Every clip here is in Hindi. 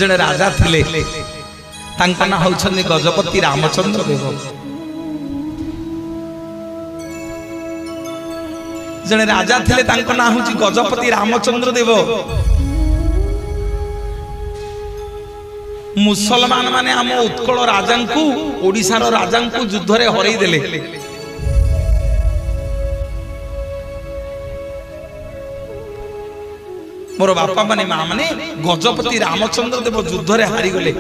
जड़े राजा थिले तांका ना होउछन्नी गजपति रामचंद्र देव। जड़े राजा थिले तांका ना होउछि गजपति रामचंद्र देव। मुसलमान माने आम उत्कल राजा को ओडिशार राजा को युद्ध रे हरई देले। मोर बापा माने मां माने गजपति रामचंद्र देव युद्ध रे हारी गले।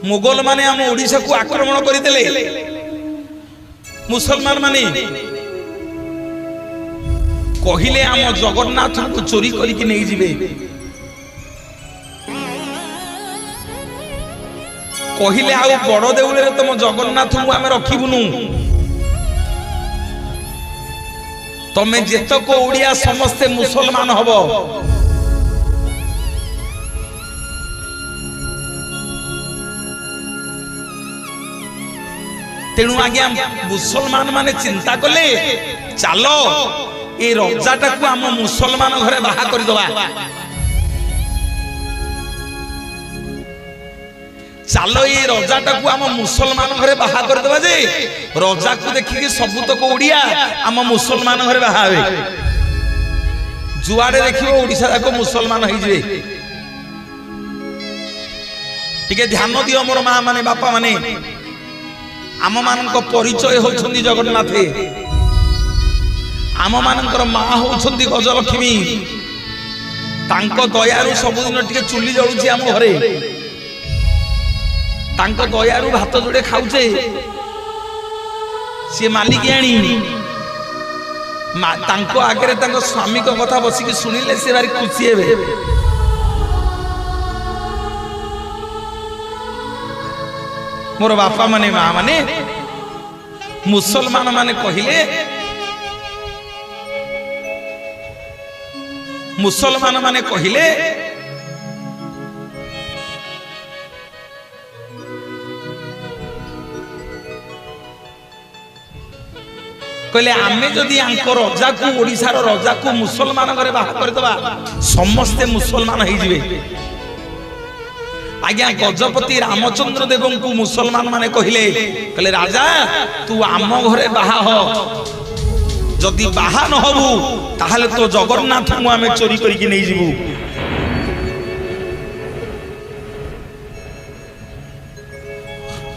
मुगल माने आम ओडिशा को आक्रमण करि देले। मुसलमान माने कहिले आम जगन्नाथ को चोरी करिक नहीं जिवे। कहिले आउ बड़ देउले तुम जगन्नाथ को आम रखिबुनु। तमे जेतक ओडिया समस्ते मुसलमान हब। तेणु आज्ञा मुसलमान माने चिंता कले चलो ए रजाटा को आम मुसलमान घरे बाहा कर दवा। चलो ये रजाटा को आम मुसलमान घरे बाहा कर दवा जे रजा को देखिके सबुतक ओडिया आम मुसलमान घरे बाहा हे। जुआडे देखिबो ओडिसा जाको मुसलमान होई जे। टिके ध्यान दियो मोर मां माने बापा माने आम मानक परिचय होछन्ती जगन्नाथ। आम मानकर मां होछन्ती गजलक्ष्मी। तांको दयारु सबुदिन टिके चुली जळुची आम घरे। तांको दयारु भात जोड़े खाऊचे सी मालिकियाणी। तांको आगे तांको स्वामी को कथा बसिक सुनिले से भारी खुशी हेबे। मोर बापा माने मां माने मुसलमान माने कहिले मुसलमान माने कहिले कहले आमे जदि आंको रजा को ओडिशार रजा को मुसलमान घरे बाहा कर दवा समस्ते मुसलमान हो जिवे। आज्ञा गजपति रामचंद्र देव को मुसलमान माने कहिले कहले राजा तू आम घरे बाहा हो। जदि बाहा न हबु ताहले तो जगन्नाथ को आमे चोरी करिक नै जिवु।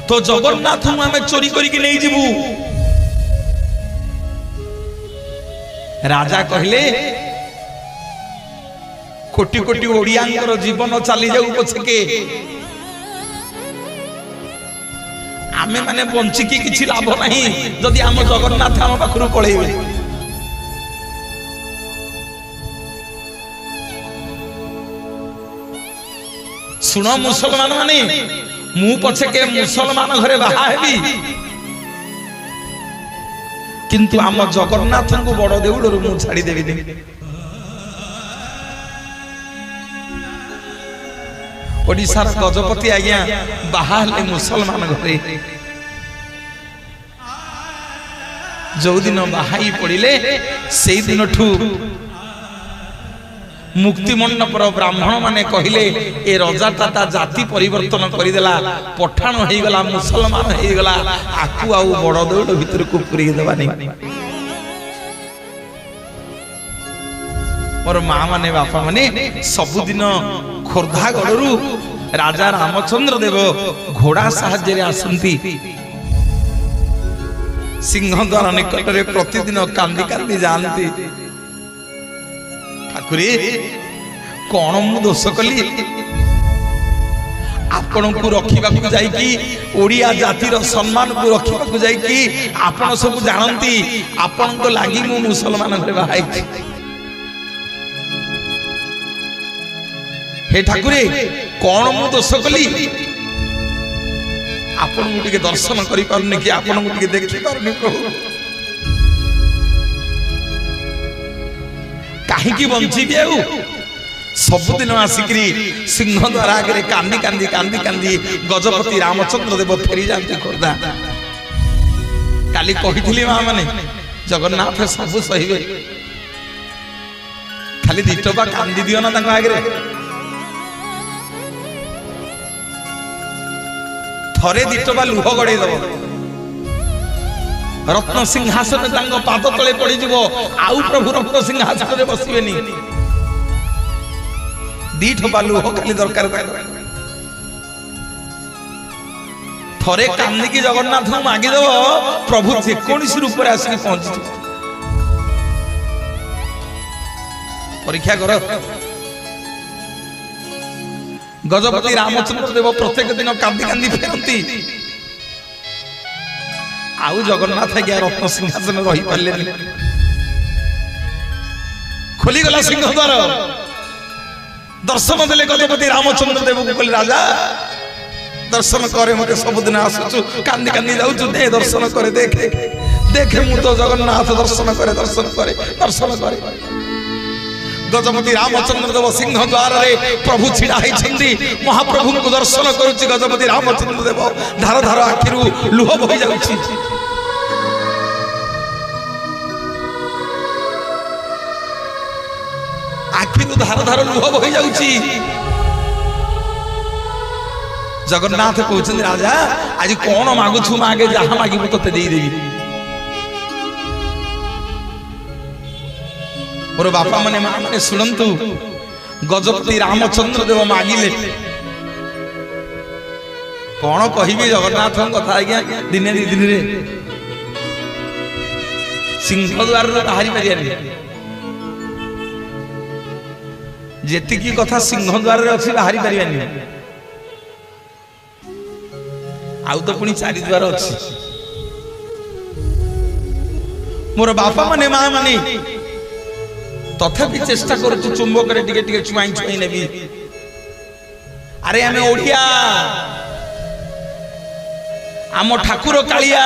तो जगन्नाथ को आमे चोरी करिक नै जिवु। राजा कहले कोटी कोटी ओडियांकर जीवन चली जाऊ पछके आमे माने बंचिकी किछि लाभ नाही जदि आम जगन्नाथ आम पाखरु पळेइबे। सुनो मुसलमान माने मु पछके मुसलमान घरे बाहा हेबी किंतु आम जगन्नाथ को बड़ देउल मु छाड़ी देबी। ओडिशार गजपति आज्ञा बाहा हेले मुसलमान घरे। जो दिन बाहाई पड़िले से दिन ठू मुक्ति मंडपर ब्राह्मण माने कहिले ए रजाटा ता जाति परिवर्तन करिदेला। पठाण हो गला मुसलमान हो गला आकु आउ बड़ देउल भीतर को पुरी देबानी। मोर मां माने बापा माने सबुदिन खोर्धा गड़रू राजा रामचंद्र देव घोड़ा साहाय्य आसंती। सिंहद्वार निकट में प्रतिदिन कांदी कांदी जानती। ठाकुरे कौन मु दोष कली आपण को रखा जाइकी ओडिया जातिर सम्मान को रखा जाइकी आपण सब जानती आपण तो लगी मु मुसलमान घरे बाहाई। हे ठाकुरे कौन मु दोष कली आपण को दर्शन करि पारुनी कि आपण को देखि पारुनी प्रभु कहीं बंची सबुदिन आसिकी सिंहद्वार आगे कांदी कांदी कांदी कांदी गजपति रामचंद्र देव फेरी जाती खोर्धा। काली कही मां माने जगन्नाथ सब सही खाली दिटोपा कांदी दियो ना आगे थरे दिटबा लुह गड़े दब रत्न सिंहासन पाद तले पड़ी जीवो आउ प्रभु रत्न सिंहासन में बसबेनी दीठबा लुह खाली दरकार थरे कांदिकी जगन्नाथ मागिदेव प्रभु जेकोसी रूप में आसिक पहुंची परीक्षा कर गजपति रामचंद्र देव प्रत्येक दिन कांदी कांदी फेरती आउ जगन्नाथ आज्ञा रत्न सिंहासन रही पारे खोलीगला सिंहद्वार दर्शन देले गजपति रामचंद्र देव को कहले राजा दर्शन करे मते सबुदिन आसुचु कांदी कांदी जाउचु दे दर्शन करे देखे देखे मु तो जगन्नाथ दर्शन करे गजपति रामचंद्र देव सिंह द्वार रे प्रभु छिड़ा होइछन्ती महाप्रभु को दर्शन करूची गजपति रामचंद्र देव धार धार आखिरु लुह बहि जाउची आखिरु धार धार लुह बहि जाउची जगन्नाथ कहते राजा आज कौन मागुछु मागे जहाँ मागिबु तते देई देबी मोर बापा माने मां माने सुनंतु गजपति रामचंद्र देव मागिले कौन कहिबे जगन्नाथ कथा आज्ञा दिने दी दिन रे सिंह द्वार रे बाहरी परियानी जेति की कथा सिंह द्वार रे अछि बाहरी परियानी आउ तो पुणी चारि द्वार अछि मोर बापा माने मां माने तथापि चेष्टा करूँ चुंबक टिके टिके छुआई छुआई नेबी अरे आमे ओडिया आम ठाकुर कालिया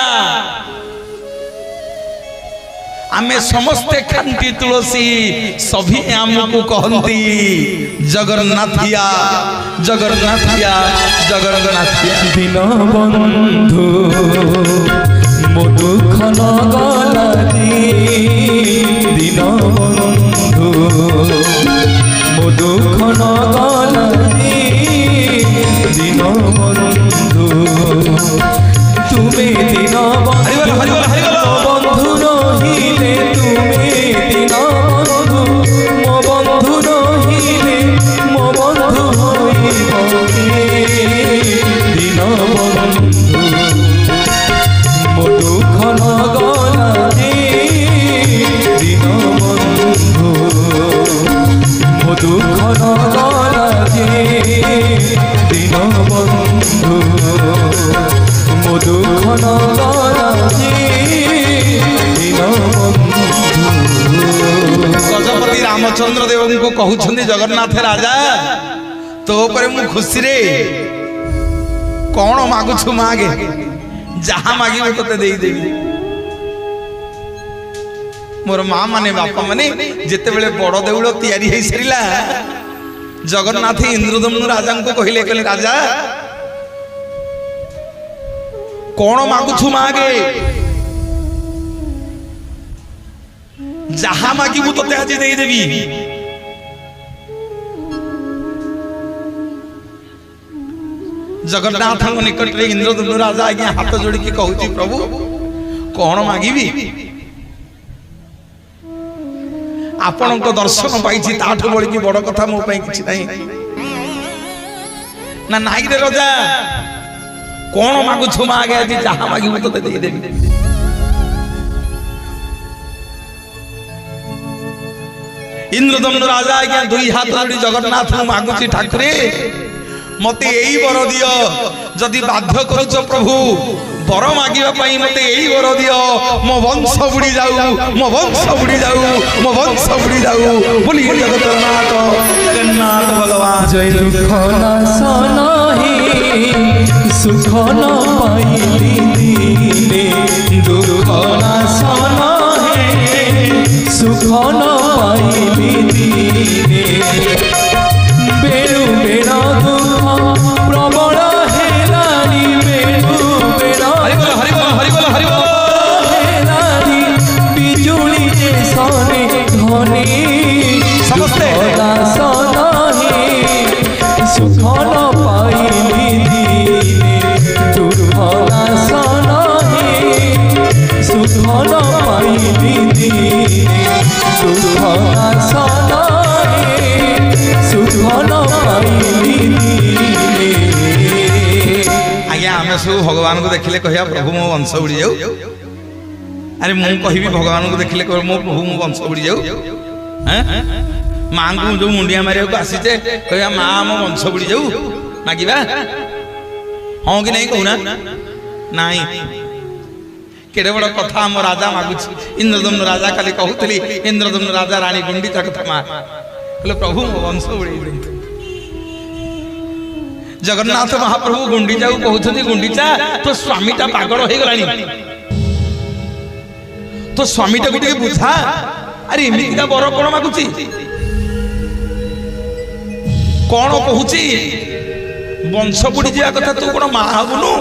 आमे समस्ते खांती तुलसी सभी आमको कहती जगन्नाथिया जगन्नाथिया जगन्नाथिया दिन बंधु मो दुख न गलानी दिन बंधु मो दुख न गलानी दिन बंधु तुम्हें दिन बंधु रहिले तुम्हें दिन बंधु मो बंधु रहिले मो बंधु दिन बंधु मो दुख न गलानी दिन बंधु मो दुख न गलानी दिन बंधु मो दुख न गलानी दिन बंधु गजपति रामचंद्र देव को कहउछन्ती जगन्नाथ राजा तो पर मु खुशी रे कौन मागुछु मागे जहाँ मागिबे तते देई देबी मोर मां माने बापा माने जेते बेले बड़ देउळ तयारी हेई सरिला जगन्नाथ इंद्रदम्नु राजा को कहिले कहले राजा कौन मागुछु मागे जहाँ मागिबु तते आज देई देबी जगन्नाथ निकट रे इंद्रदम्नु राजा आज्ञा हाथ जोड़ी के कहउची प्रभु कौन मागिबी आपण को दर्शन पाइछि ताठो बळी की बड़ कथा मो पई किछि नाही ना नाई रे राजा कौन मागुछु मागे आज जहाँ मागिबु तते देई देबी इंद्रदम्नु राजा आज्ञा दुई हाथ जोड़ी जगन्नाथ मागुछि ठाकुरे मते यही वर दियो जदि बाध्य करूच प्रभु वर मागिबा पई मते यही वर दियो मो वंश बुड़ी जाऊ मो वंश बुड़ी जाऊ मो वंश बुड़ी जाऊ बोली जगन्नाथ जगन्नाथ भगवान जय दुख नाशनाहि सुख न पाइली दीने दुख नाशनाहि सुख न पाइली दीने बेणु बेणा दुख प्रबल हेलानी बेणु बेणा हेलानी बिजुली जे सने धनी समस्ते दासनाहि सुख न पाइली दीने दुख न पाइली दिने। आज्ञा आम सब भगवान को देखिले कहया प्रभु मो वंश उड़ी जाऊ। अरे मु कहबी भगवान को देखिले कह मो प्रभु मो वंश उड़ी जाऊ। हैं मां को जो मुंडिया मारिया को आसीचे कहया मां मो वंश उड़ी जाऊ मागिबा हां कि नहीं कहूना नहीं। केड़े बड़ कथा हम राजा मागुछ। इंद्रदम्न राजा खाली कहूतली इंद्रदम्न राजा रानी गुंडीचा कथा मा कहले प्रभु मो वंश उड़ी दिंतु। जगन्नाथ महाप्रभु गुंडीचा को कहउछथि गुंडीचा तो स्वामीटा पागल हो गलानी तो स्वामीटा को टिके बुझा। अरे एमितिका बर कोन मागुची कोन कहूची वंश बुड़ी जा कथा तू कोन मा हबुनु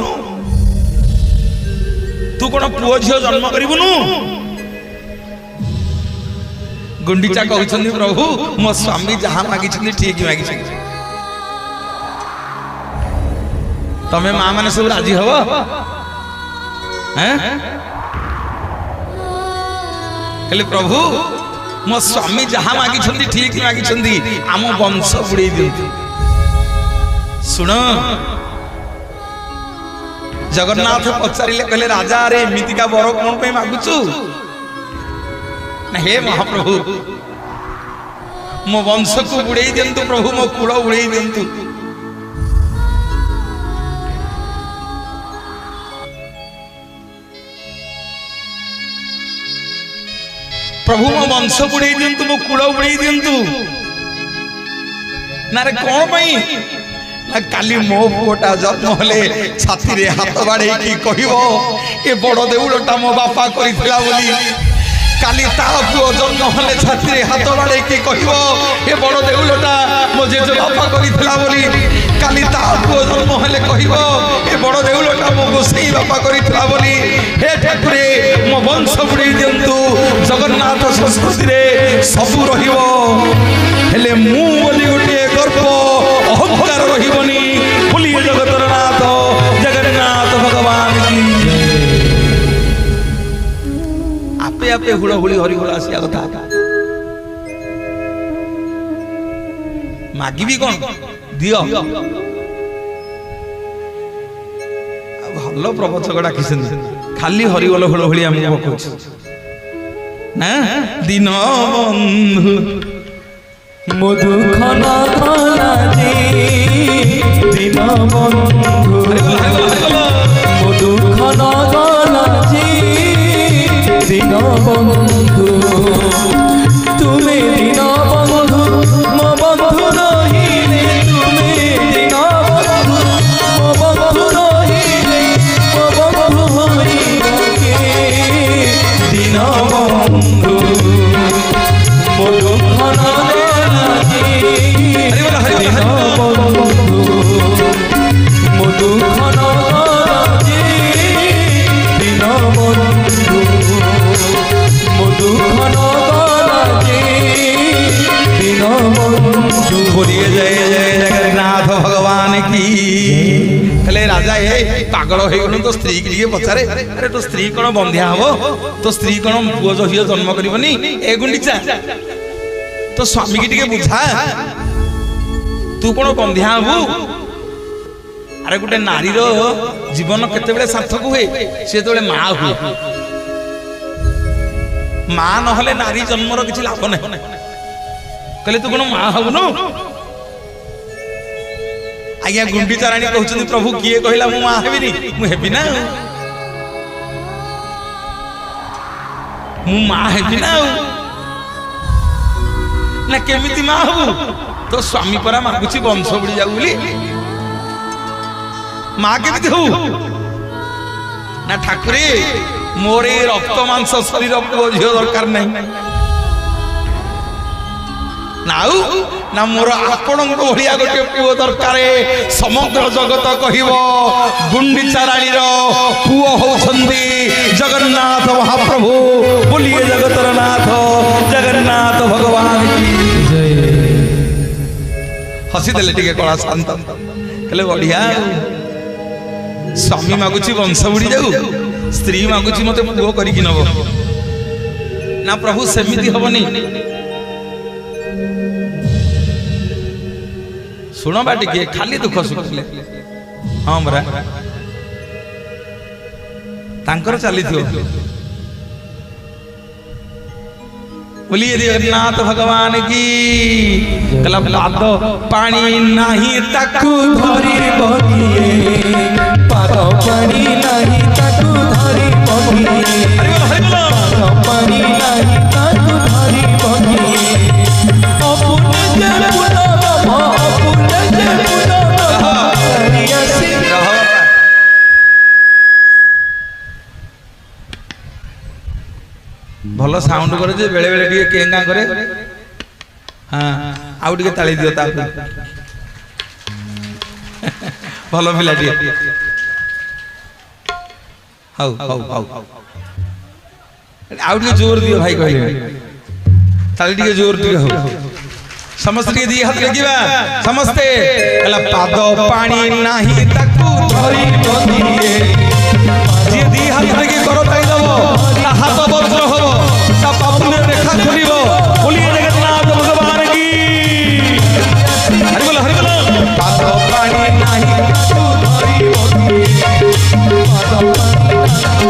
तू कोन पुओ झियो जन्म करिबुनु। गुंडीचा कहउछथि प्रभु मो स्वामी जहां मागिछथि ठीक मागिछथि तमे मां माने सब राजी हबो। हैं कहले प्रभु मो स्वामी जहां मागिछथि ठीक मागिछथि आम वंश बुड़े दियंतु। सुन जगन्नाथ पचारिले कहले राजा रे एमितिका बर कोन पे मागुचु ना हे महाप्रभु मो वंश को बुड़े दियंतु प्रभु मो कुल बुड़े दियंतु। प्रभु मो वंश बुड़े दियंतु मो कुल बुड़े दियंतु ना रे कोन पई ना काली मो पुओटा जन्म हले छाती रे हाथ बाड़े की कहिबो ए बड़ देउलटा मो बापा करिथिला बोली। काली ता पुओ जन्म हले छाती रे हाथ बाड़े की कहिबो ए बड़ देउलटा मो जेजे बापा करिथिला बोली। काली ता पुओ जन्म हले कहिबो ए बड़ देउलटा मो गोसाई बापा करिथिला बोली। हे ठाकुरे मो वंश बुड़ी दियंतु जगन्नाथ संस्कृति रे सबु रहिबो हेले मु बोली गोटे गर्व अहंकार रहिबनी बोली जगतर नाथ जगन्नाथ भगवान की आपे आपे हुड़हुड़ी हरिहुड़ आसिया कथा मागिबी कोन दियो भलो प्रवचक डाकिसन खाली हरिबोल हुड़हुड़ी हम पकोछ ना दिन बंधु मो दुख न गला जे दिन बंधु मो दुख न गला जे दिन बंधु तुमे दिन बंधु मो बंधु रहिले तुमे दिन बंधु मो बंधु रहिले मो बंधु होइबके दिन बंधु मो दुख न बोलिए जय जय जगन्नाथ भगवान की। कहले राजा ए पागल हो गनु तो स्त्री के लिए पचारे अरे तो स्त्री कोन बंध्या हबो तो स्त्री कोन पुओ जहियो जन्म करिवनी ए गुंडीचा तो स्वामी की टिके बुझा तू कोन बंध्या हबु। अरे गुटे नारी रो जीवन केते बेले सार्थक हुए से तोले मां हुए मां न हले नारी जन्मर किछि लाभ नै। कहले तू कोन मां हबुनु आज्ञा गुंडीचा रानी कहउछन प्रभु किए कहिला मु मां हेबिनी मु हेबी ना मु मां हेबी ना केमिति मां हबु तो स्वामी परा मागुची वंश बुड़ी जाऊ बोली मां केमिति हो ना ठाकुरे मोरे रक्त मांस शरीर पुओ झियो दरकार नहीं नाउ ना मोर आपण भलिया गोटे पुओ दरकार समग्र जगत कहिबो गुंडीचा रानी रो पुओ होछंदी जगन्नाथ महाप्रभु बोलिए जगतर नाथ जगन्नाथ भगवान की जय। हसी देले टिके कला शांत कहले बढ़िया स्वामी मागुची वंश बुड़ी जाऊ स्त्री मागुची मते पुओ करिकि नबो ना प्रभु सेमिति हबनी शुण बा टिके खाली दुख सुखिले हाँ बरा तांकर चली बोलिए जगन्नाथ भगवान की कला पाद पानी नहीं ताकू धरी बगिए पाद पानी नहीं ताकू धरी बगिए पाद पानी नहीं ताकू धरी बगिए अपुन जे पुनः अपुन जे पुनः करिया से भल साउंड करे जे बेले बेले टिके केंगा करे हाँ आउ टिके ताली दियो ता भल पिला टिके हाउ हाउ हाउ आउ टिके जोर दियो भाई कहले ताली टिके जोर दियो हो समस्त टिके दी हाथ लगिबा समस्ते कला पाद पानी नाही ताकू धरी बगिए जे दी हाथ लगी करो ताई दबो ता हाथ वज्र हो ता पापुने रेखा खुलिबो बोलिए जगन्नाथ भगवान की हरि बोल पाद पानी नाही ताकू धरी बगिए पाद पानी नाही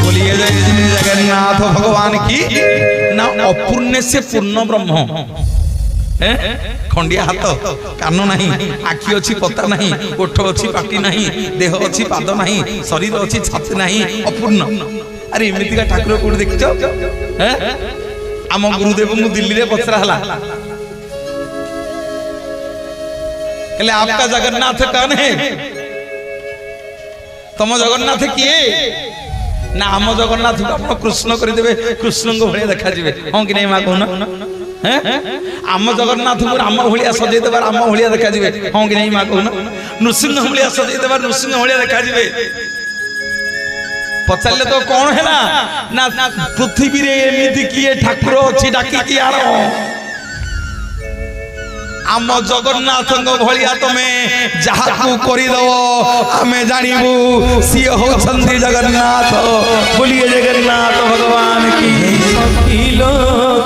बोलिए जगन्नाथ भगवान की ना अपूर्ण से पूर्ण ब्रह्म खंडिया हाथ कान नहीं आखि अच्छी पता नहीं ओठ अच्छी पाटी नहीं देह अच्छी पाद नहीं शरीर अच्छी छाती नहीं अपूर्ण अरे एमती का ठाकुर कोड देखिछ आम गुरुदेव मु दिल्ली रे पचरा हला कहले आपका जगन्नाथ कौन है तुम जगन्नाथ किए ना आम जगन्नाथ को आप कृष्ण कर देबे कृष्ण को भलिया देखा जिवे हां कि नहीं मा कहूना आम जगन्नाथ को राम भलिया सजै देबार राम भलिया देखा जिवे हां कि नहीं मा कहूना नृसिंह भलिया सजै देबार नृसिंह भलिया देखा जिवे पचारे तो कौन है ना पृथ्वी रे एमिति किए ठाकुर अछि डाकी कि यार आम जगन्नाथ भलिया तमे जहाकू करि दव आमे जानिबू सी होछन्ति जगन्नाथ बोलिए जगन्नाथ भगवान की सखीलो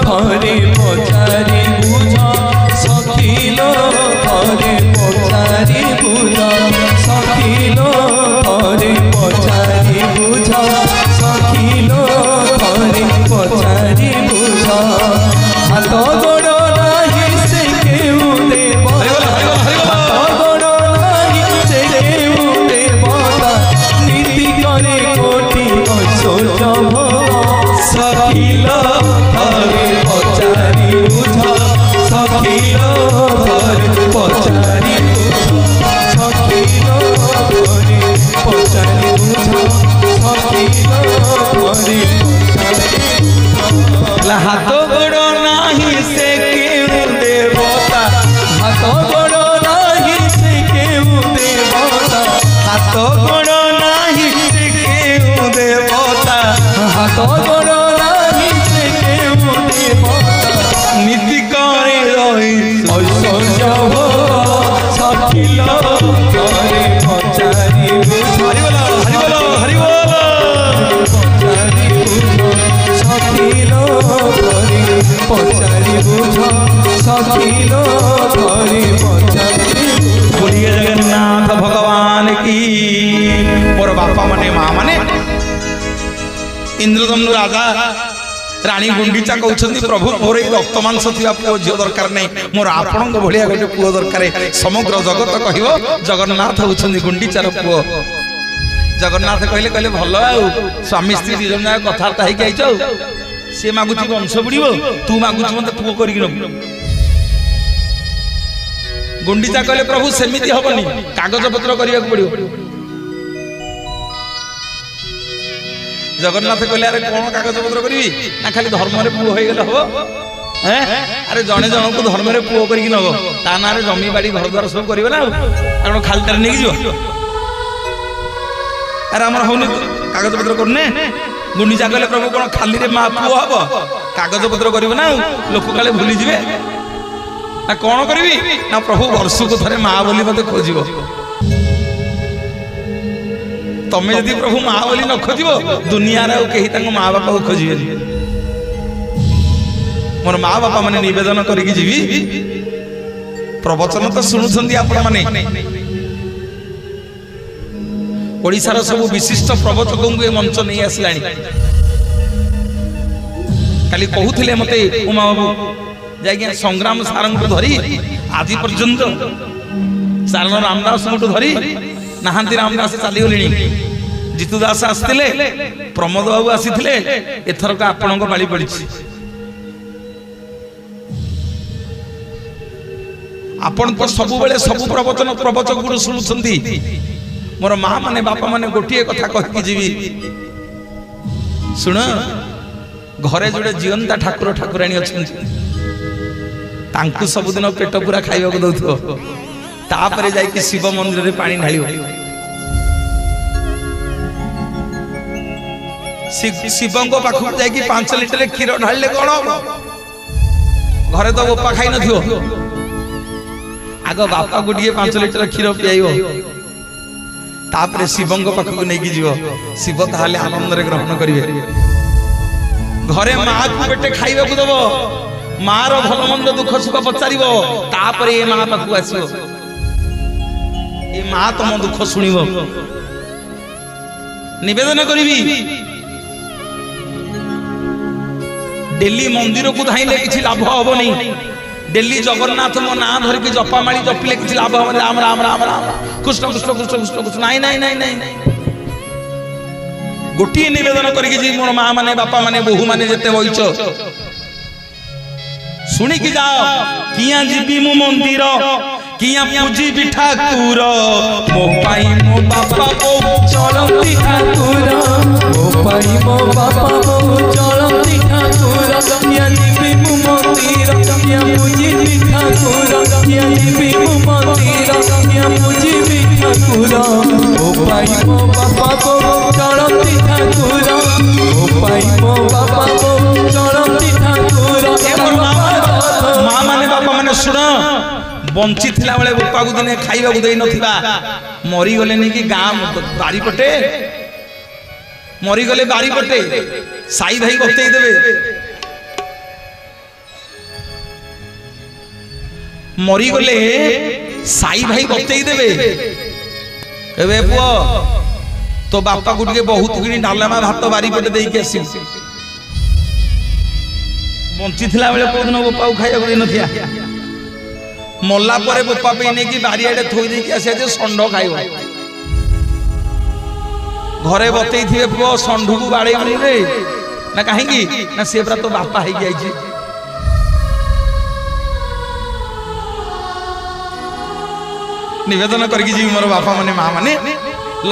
घरे पचारी बुझ सखीलो घरे पचारी बुझ सखीलो घरे पचारी बुझ सखीलो घरे पचारी बुझ हाथ गोड़ नाही से केउ देव हाथ गोड़ नाही से केउ देवता नीति करे कोटि ऐश्वर्य सखीलो घरे पचारी बुझ सखीलो घरे पचारी सखीलो घरे पचारी बुझ सखीलो घरे हाथ गोड़ नाही से केउ देवता हाथ गोड़ नाही से केउ देवता हाथ गोड़ नाही से केउ देवता हाथ गोड़ नाही से केउ देवता नीति करे रही ऐश्वर्य हो सखीलो घरे पचारी बुझ हरि बोलो हरि बोलो पचारी बुझ सखीलो घरे पचारी बुझ सखीलो घरे पचारी बोलिए जगन्नाथ भगवान की मोर बापा माने माँ माने इंद्रदम्नु राजा रानी गुंडीचा कहउछन्ती प्रभु मोर ए रक्त मांस थिया पुओ झियो दरकार नै मोर आपणक भलिया गोटे पुओ दरकार समग्र जगत कहिबो जगन्नाथ होछन्ती गुंडीचार पुओ जगन्नाथ कहले कहले भलो आउ स्वामी स्त्री दुजन जाक कथार्ता हेकि आइछौ से मागुची वंश बुड़ीबो तू मागुची मते पुओ करिकि न गुंडीचा कहले प्रभु सेमिति हबनी कागज पत्र करिया पड़ियो जगन्नाथ कहले अरे कौन कागज पत्र करी ना खाली धर्म रे पुओ हो गले हो अरे जने जन को धर्म रे पुओ करी नब ता ना रे जमी बाड़ी घर द्वार सब करिवे ना कारण खाली तार नहीं जो अरे हमर होनी कागज पत्र करने गुंडीचा कहले प्रभु कौन खाली रे मा पुओ हबो कागज पत्र करिवे ना लोक काले भूली जिवे ना कौन करी ना प्रभु वर्ष को थरे माँ बोली मत खोज तमें यदि प्रभु माँ बोली न खोज दुनिया कहीं माँ बापा को खोजे मोर माँ बापा मैंने निवेदन करके जीवी प्रवचन तो शुणुंट आपण मैंने ओडिशार सब विशिष्ट प्रवचक मंच नहीं आसला खाली कहते मत उमा बाबू जाए संग्राम सार धरी आज पर्यंत सारण रामदास धरी नहांती रामदास चलीगले जीतू दास आसते प्रमोद बाबू आसी एथरक आपण बाड़ी पड़ी आपण तो सब सब प्रवचन प्रवचक गुरु शुणुंट मोर माँ माने बापा माने गोटे कथा कही जीवी शुण घरे जोड़े जीवंता ठाकुर ठाकुराणी अच्छा सबुदिन पेट पूरा खाइबा दौथो तापर जाइए शिव मंदिर रे पानी ढाल शिव पाखक जाइए 5 लिटर क्षीर ढाले कौन हम घरे तो बोपा खाई न आग बापा को 5 लिटर क्षीर पियाइब तापर शिव पाखक नहीं जीव शिव ताहले आनंद रे ग्रहण करेंगे घरे माँ को पेटे खाइबा दब माँ रो भल मंद दुख सुख पचार तापर ये माँ पाखक आस माँ तुम दुख शुण निवेदन करी डेली मंदिर को धाइले किसी लाभ हम नहीं डेली जगन्नाथ मो ना धरिकी जपामाली जपिले किसी लाभ हम राम राम राम राम कृष्ण कृष्ण कृष्ण कृष्ण कृष्ण नाई नाई नाई नाई गोटे निवेदन करके मोर माँ माने बापा माने बहु माने जेते बइच शुणिकी जाओ किया जीवी मु मंदिर किया पूजी ठाकुर मो पाई मो बापा बो चलती ठाकुर मो पाई मो बापा बो चलती ठाकुर किया जीवी मु मंदिर किया पूजी ठाकुर किया जीवी मु मंदिर किया पूजी ठाकुर मो पाई मो बापा बो चलती ठाकुर मो पाई मो बापा बो चलती ठाकुर माँ माने बापा माने शुण बंची थिला बेले बापा को दिने खाइबा को देई नथिबा मरी गले नहीं कि गाम बारी पटे मरी गले बारी पटे साई भाई बतई देबे मरी गले साई भाई बतई देबे कहबे पुओ तो बापा को टिके बहुत किनी डालमा भात बारी पटे देई के आसी बंची थिला बेले को दिन बापा को खाइबा को देई नथिया मल्ला परे बोपा पे नहीं कि बारियाडे थोई दे के आसे जे संढ खाइबो घरे बतई थिबे पुओ संढु को बाड़े बनी रे ना काहे की ना सेबरा तो बापा हे गई छी निवेदन करके जी मोर बापा माने माँ माने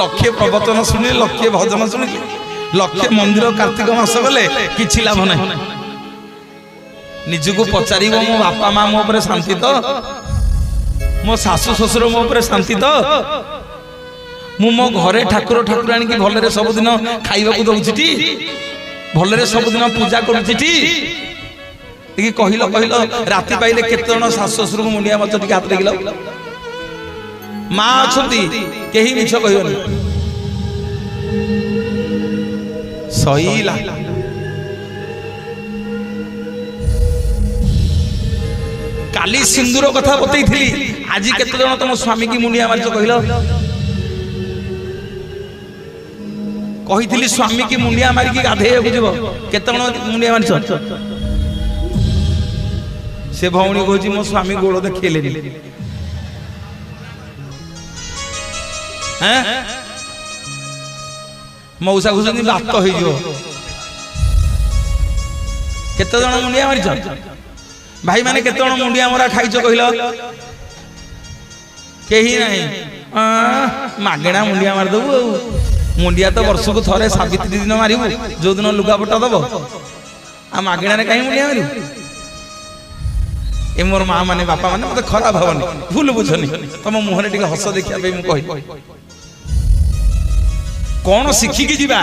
लक्ष्य प्रवचन सुनिले लक्ष्य भजन सुनिले लक्ष्य मंदिर कार्तिक मास गले किछि लाभ नै निजको पचार मो बापा माँ मो पर शांति तो मो सासु ससुर मो पर शांति तो मु मो घरे ठाकुर ठाकुराणी की भलरे सबुदिन खाइबा को दउछि भलरे सबुदिन पूजा करूछि कहल कहल राति पाइले केते जण सासु ससुर को मुंडिया मत टिके हाथ लागिल माँ अछंती केही मिछ कहबनी सहीला काली सिंदूर कथा बतई थी आज केते जण तुम स्वामी की मुंडिया मारिच कहल कही स्वामी की मुंडिया मारिकी गाधे जीव केते जण मुंडिया मारिच से भौणी कहूँ मो स्वामी गोड़ देखले मौसा कहते बात हो केते जण मुंडिया मारिच भाई माने केते जण मुंडिया मरा खाइछ कहल कहीं नहीं मागेणा मुंडिया मार दबु मुंडिया तो वर्ष को थरे सावित्री दिन मारिबु जो दिन लुगापटा दब आ मागणारे कहीं मुंडिया मारिबु ए मोर माँ माने बापा माने मते खराब हवनी भूल बुझनी तम मुहरे टिके हस देखिया पे मु कहि कौन शिखिकी जीवा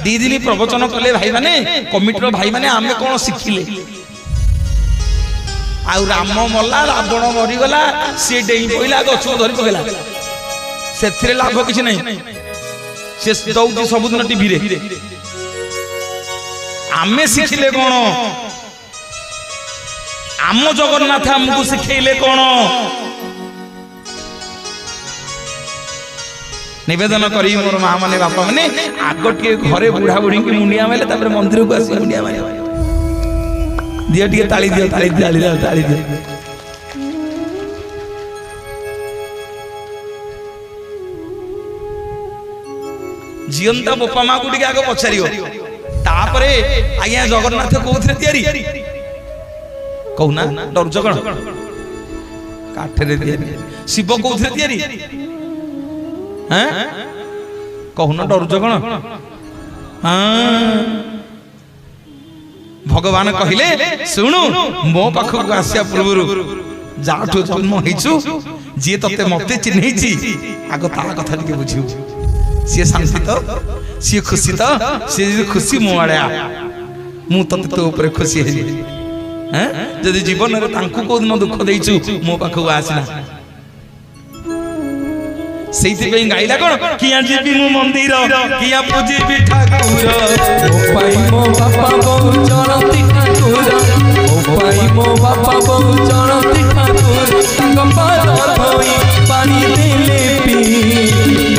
दी दिन प्रवचन कले भाई माने कमिटर भाई माने आमे कौन शिखिले आउ राम मल्ला रावण मरीगला सी डेई पइला गछ धरि पकेला सेथिरे लाभ किछि नै से दौची सबुदिन टीवी रे आमे शिखिले कौन आम जगन्नाथ आमको शिखेले कौन निवेदन करी मोर माँ माने बापा माने आग टे घरे बुढ़ा बुढ़ी की मुंडिया मारे तापर मंदिर को आसी मुंडिया मारे दियो टे ताली दियो ताली दियो ताली दियो ताली दियो जीवंता बापा माँ को टे आगे पचारियो तापरे आज्ञा जगन्नाथ कोथरे तयारी कहूना डरुच कौन काठरे तयारी शिव कोथरे तयारी कहूना डरुच कौन भगवान कहले शुणु मो पाखक आसिया पूर्व जाठू जन्म होइछु जी तते मते चिन्हैछि आगो ता कथा टिके बुझिउ सी शांति तो सी खुशी तो सी खुशी मो आड़े मु तते तो ऊपर खुशी हे जदि जीवन रे तांकु को दिन दुख देइछु मो पाखक आसिना सेइति पे गाइला कोन किया जीबी मु मंदिर किया पूजीबी ठाकुर ओ पाई मो बापा बहु चरती ठाकुर ओ पाई मो बापा बहु चरती ठाकुर तांग पाद धोई पानी देले पी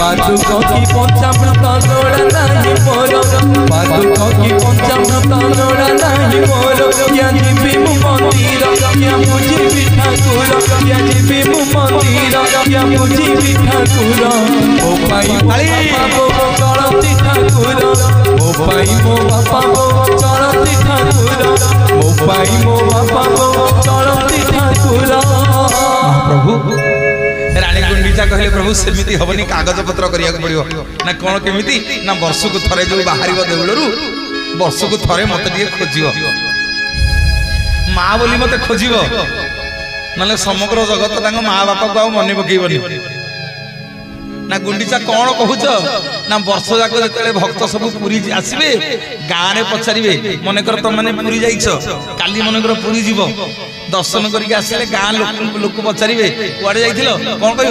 पादुक की पंचामृत लोड़ा नाही मोर पादुक की पंचामृत लोड़ा नाही मोर किया जीबी मु मंदिर किया पूजीबी ठाकुर किया जीबी मु मंदिर किया पूजीबी ठाकुर ओ पाई मो बापा बहु चरती ठाकुर ओ पाई मो बापा बहु चरती ठाकुर ओ पाई मो बापा बहु चरती ठाकुर प्रभु रानी गुंडीचा कहले प्रभु सेमिति हबनी कागज पत्र करिया पड़ियो ना कोन केमिति ना वर्ष को थरे जो बाहरिबो देउलरु वर्ष को थरे मते दिए खोजियो मां बोली मते खोजिबो नले समग्र जगत तांग मां बापा को मने पकेइबनी ना गुंडीचा कौन कहूच ना वर्ष जाक जो भक्त सब पुरी आसबे गाँव में पचारे मनकर तुम मैंने पुरी जाइछ काली मनकर पुरी जीव दर्शन करके आसिले गाँ लोक पचारे कुआड़े जाइथिल कौन कह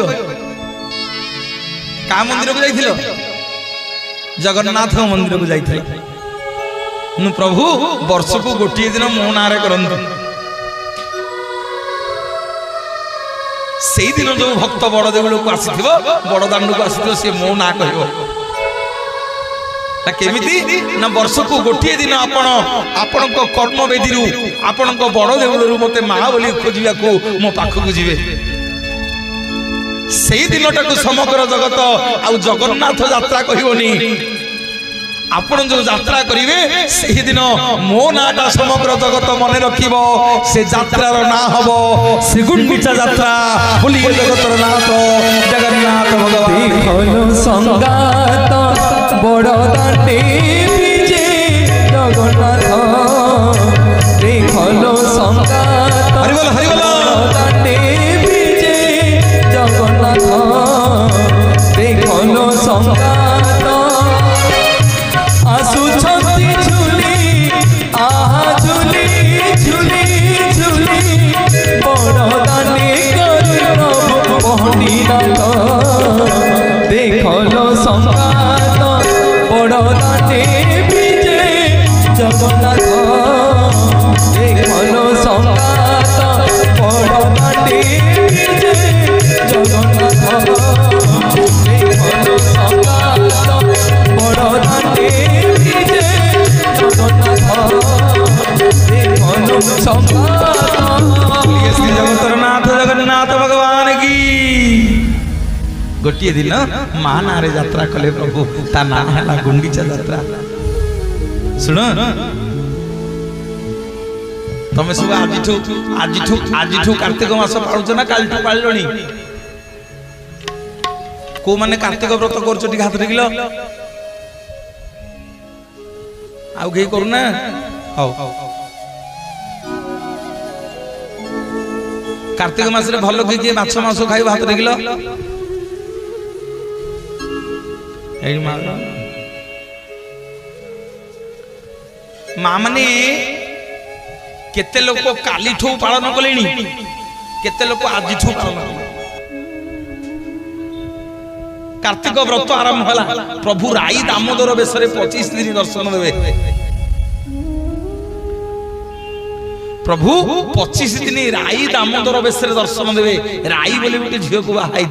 का मंदिर को जाइथिल जगन्नाथ मंदिर को जाइथिल प्रभु वर्ष को गोटे दिन मो ना करंतु से दिन जो भक्त बड़ देउल को आसी बड़ दांड को आसी सी मो ना कह केमिति ना वर्ष को गोटे दिन आपण कर्म वेदी आपण बड़ देउल मते माँ बोली खोजा को मो पाखक जीवे से दिनटा को समग्र जगत आउ जगन्नाथ यात्रा कहबनी आपण जो यात्रा करिवे सही दिन मो नाटा समग्र जगत मन रखिबो से यात्रार ना हबो श्रीगुंडीचा यात्रा बोली जगतर नाथ जगन्नाथ भगवान देखलो संगात बड़ दांडे विजे जगन्नाथ देखलो संगात हरिबोल दांडे विजे जगन्नाथ देखलो संगात आसु छंती झुली आहा झुली झुली झुली बड़ दांडे कर पहनी नाथ देखलो संगात बड़ दांडे विजे जगन्नाथ देखलो संगात बड़ दांडे विजे जगन्नाथ देखलो संगात बड़ दांडे विजे जगन्नाथ देखलो संगात श्री जगतर नाथ जगन्नाथ भगवान की गोटे दिन मां ना रे यात्रा कले प्रभु ता ना है गुंडीचा यात्रा सुन तमे सब आजिठू कार्तिक मास पाळुछ ना कालठू पाळलोनी को माने कार्तिक व्रत करछ टी हाथ टेकिलो ଆଉ କେହି କରୁନା ହଉ कार्तिक मास भल किए माछ मांस खाई हाथ देखिल माँ माने केते लोक काली ठू पालन कले केते लोक आज पालन कले कार्तिक व्रत आरंभ होला प्रभु राई दामोदर बेश 25 दिन दर्शन देवे प्रभु 25 दिन राई दामोदर बेश दर्शन देवे राई बोले गोटे झील को बाहाई